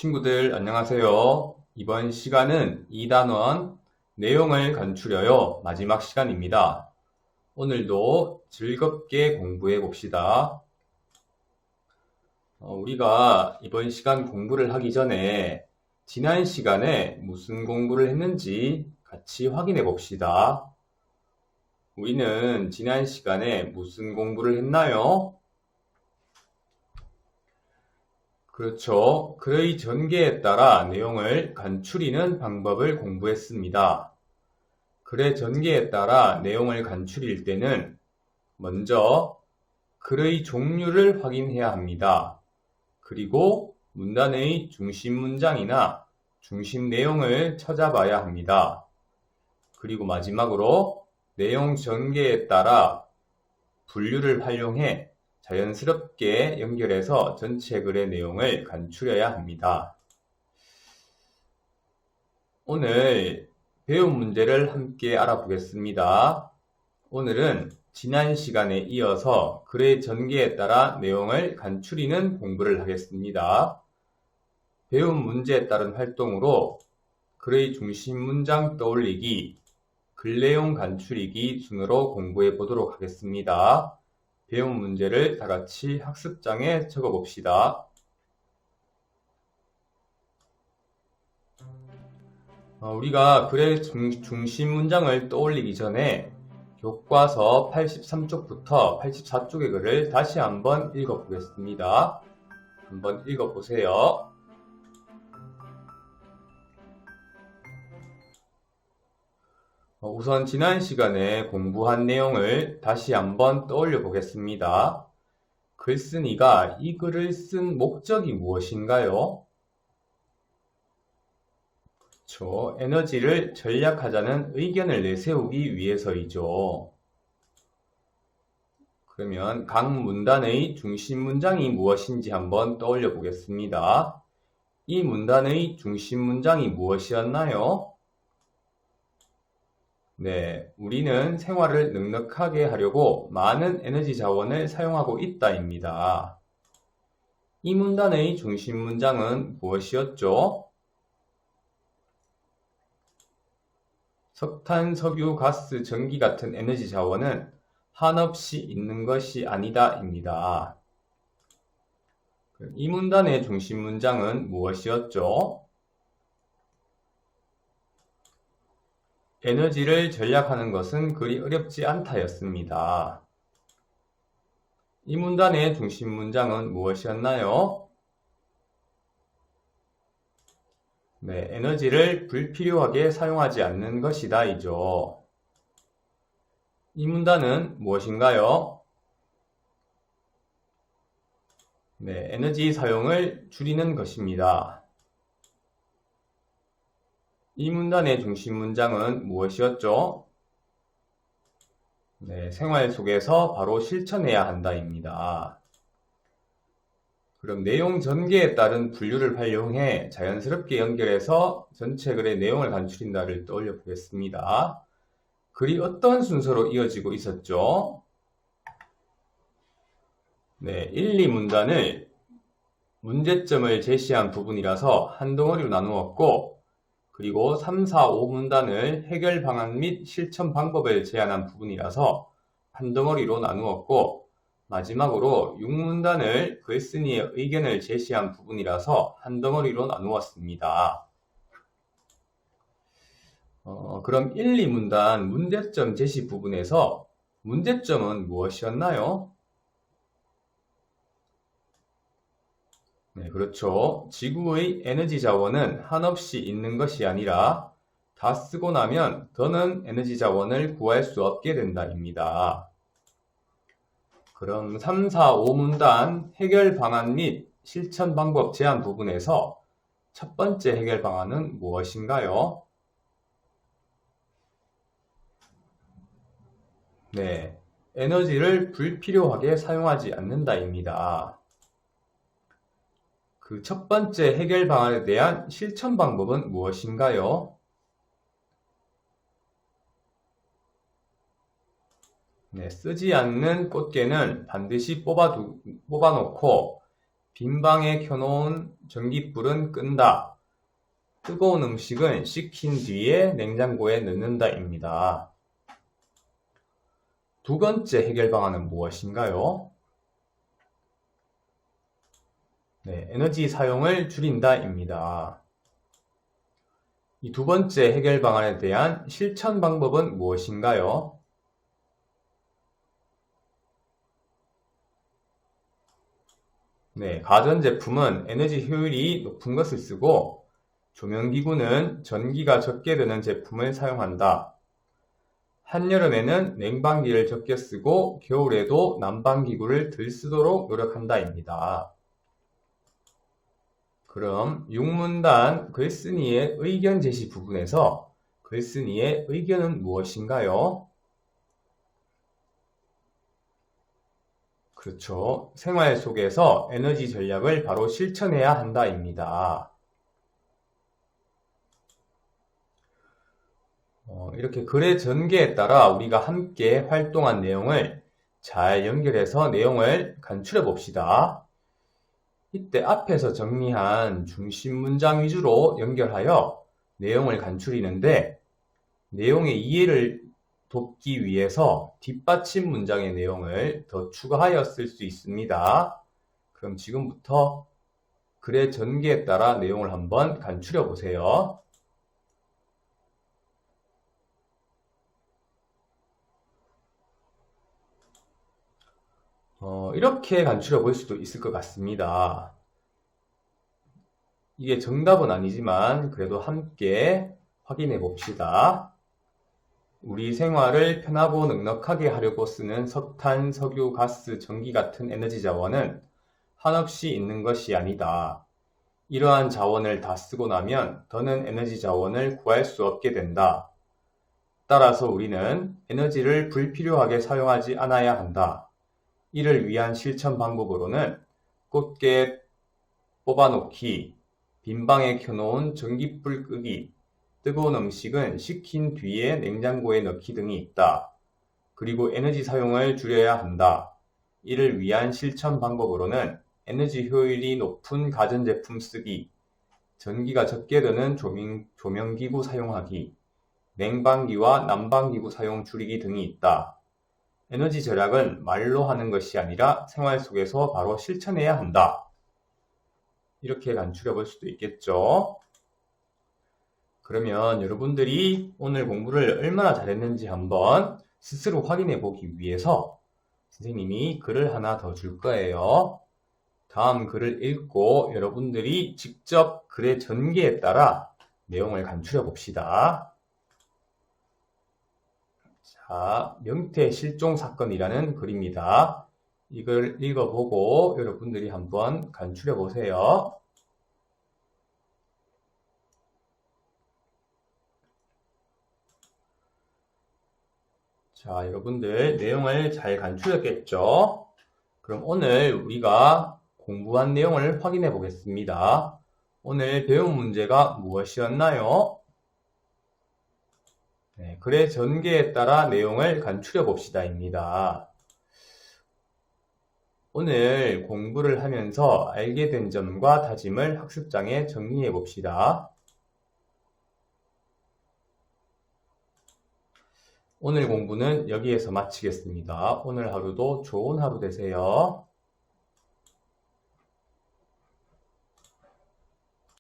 친구들 안녕하세요. 이번 시간은 2단원 내용을 간추려요 마지막 시간입니다. 오늘도 즐겁게 공부해 봅시다. 우리가 이번 시간 공부를 하기 전에 지난 시간에 무슨 공부를 했는지 같이 확인해 봅시다. 우리는 지난 시간에 무슨 공부를 했나요? 그렇죠. 글의 전개에 따라 내용을 간추리는 방법을 공부했습니다. 글의 전개에 따라 내용을 간추릴 때는 먼저 글의 종류를 확인해야 합니다. 그리고 문단의 중심 문장이나 중심 내용을 찾아봐야 합니다. 그리고 마지막으로 내용 전개에 따라 분류를 활용해 자연스럽게 연결해서 전체 글의 내용을 간추려야 합니다. 오늘 배운 문제를 함께 알아보겠습니다. 오늘은 지난 시간에 이어서 글의 전개에 따라 내용을 간추리는 공부를 하겠습니다. 배운 문제에 따른 활동으로 글의 중심 문장 떠올리기, 글 내용 간추리기 순으로 공부해 보도록 하겠습니다. 배운 문제를 다 같이 학습장에 적어 봅시다. 우리가 글의 중심 문장을 떠올리기 전에 교과서 83쪽부터 84쪽의 글을 다시 한번 읽어 보겠습니다. 한번 읽어 보세요. 우선 지난 시간에 공부한 내용을 다시 한번 떠올려 보겠습니다. 글쓴이가 이 글을 쓴 목적이 무엇인가요? 그렇죠. 에너지를 절약하자는 의견을 내세우기 위해서이죠. 그러면 각 문단의 중심 문장이 무엇인지 한번 떠올려 보겠습니다. 이 문단의 중심 문장이 무엇이었나요? 네, 우리는 생활을 넉넉하게 하려고 많은 에너지 자원을 사용하고 있다입니다. 이 문단의 중심 문장은 무엇이었죠? 석탄, 석유, 가스, 전기 같은 에너지 자원은 한없이 있는 것이 아니다입니다. 이 문단의 중심 문장은 무엇이었죠? 에너지를 절약하는 것은 그리 어렵지 않다였습니다. 이 문단의 중심 문장은 무엇이었나요? 네, 에너지를 불필요하게 사용하지 않는 것이다 이죠. 이 문단은 무엇인가요? 네, 에너지 사용을 줄이는 것입니다. 이 문단의 중심 문장은 무엇이었죠? 네, 생활 속에서 바로 실천해야 한다입니다. 그럼 내용 전개에 따른 분류를 활용해 자연스럽게 연결해서 전체 글의 내용을 간추린다를 떠올려 보겠습니다. 글이 어떤 순서로 이어지고 있었죠? 네, 1, 2문단을 문제점을 제시한 부분이라서 한 덩어리로 나누었고, 그리고 3, 4, 5문단을 해결 방안 및 실천 방법을 제안한 부분이라서 한 덩어리로 나누었고, 마지막으로 6문단을 글쓴이의 의견을 제시한 부분이라서 한 덩어리로 나누었습니다. 그럼 1, 2문단 문제점 제시 부분에서 문제점은 무엇이었나요? 네, 그렇죠. 지구의 에너지 자원은 한없이 있는 것이 아니라 다 쓰고 나면 더는 에너지 자원을 구할 수 없게 된다입니다. 그럼 3, 4, 5문단 해결 방안 및 실천 방법 제안 부분에서 첫 번째 해결 방안은 무엇인가요? 네, 에너지를 불필요하게 사용하지 않는다입니다. 그 첫 번째 해결 방안에 대한 실천 방법은 무엇인가요? 네, 쓰지 않는 꽃게는 반드시 뽑아놓고 빈방에 켜놓은 전깃불은 끈다. 뜨거운 음식은 식힌 뒤에 냉장고에 넣는다입니다. 두 번째 해결 방안은 무엇인가요? 네, 에너지 사용을 줄인다입니다. 이 두 번째 해결 방안에 대한 실천 방법은 무엇인가요? 네, 가전제품은 에너지 효율이 높은 것을 쓰고 조명기구는 전기가 적게 드는 제품을 사용한다. 한여름에는 냉방기를 적게 쓰고 겨울에도 난방기구를 덜 쓰도록 노력한다입니다. 그럼 6문단 글쓴이의 의견 제시 부분에서 글쓴이의 의견은 무엇인가요? 그렇죠. 생활 속에서 에너지 전략을 바로 실천해야 한다입니다. 이렇게 글의 전개에 따라 우리가 함께 활동한 내용을 잘 연결해서 내용을 간추려 봅시다. 이때 앞에서 정리한 중심 문장 위주로 연결하여 내용을 간추리는데 내용의 이해를 돕기 위해서 뒷받침 문장의 내용을 더 추가하여 쓸 수 있습니다. 그럼 지금부터 글의 전개에 따라 내용을 한번 간추려 보세요. 이렇게 간추려 볼 수도 있을 것 같습니다. 이게 정답은 아니지만 그래도 함께 확인해 봅시다. 우리 생활을 편하고 넉넉하게 하려고 쓰는 석탄, 석유, 가스, 전기 같은 에너지 자원은 한없이 있는 것이 아니다. 이러한 자원을 다 쓰고 나면 더는 에너지 자원을 구할 수 없게 된다. 따라서 우리는 에너지를 불필요하게 사용하지 않아야 한다. 이를 위한 실천 방법으로는 꽃게 뽑아놓기, 빈방에 켜놓은 전깃불 끄기, 뜨거운 음식은 식힌 뒤에 냉장고에 넣기 등이 있다. 그리고 에너지 사용을 줄여야 한다. 이를 위한 실천 방법으로는 에너지 효율이 높은 가전제품 쓰기, 전기가 적게 드는 조명기구 사용하기, 냉방기와 난방기구 사용 줄이기 등이 있다. 에너지 절약은 말로 하는 것이 아니라 생활 속에서 바로 실천해야 한다. 이렇게 간추려 볼 수도 있겠죠. 그러면 여러분들이 오늘 공부를 얼마나 잘했는지 한번 스스로 확인해 보기 위해서 선생님이 글을 하나 더 줄 거예요. 다음 글을 읽고 여러분들이 직접 글의 전개에 따라 내용을 간추려 봅시다. 자, 명태 실종 사건이라는 글입니다. 이걸 읽어보고 여러분들이 한번 간추려 보세요. 자, 여러분들 내용을 잘 간추렸겠죠? 그럼 오늘 우리가 공부한 내용을 확인해 보겠습니다. 오늘 배운 문제가 무엇이었나요? 네, 글의 전개에 따라 내용을 간추려 봅시다입니다. 오늘 공부를 하면서 알게 된 점과 다짐을 학습장에 정리해 봅시다. 오늘 공부는 여기에서 마치겠습니다. 오늘 하루도 좋은 하루 되세요.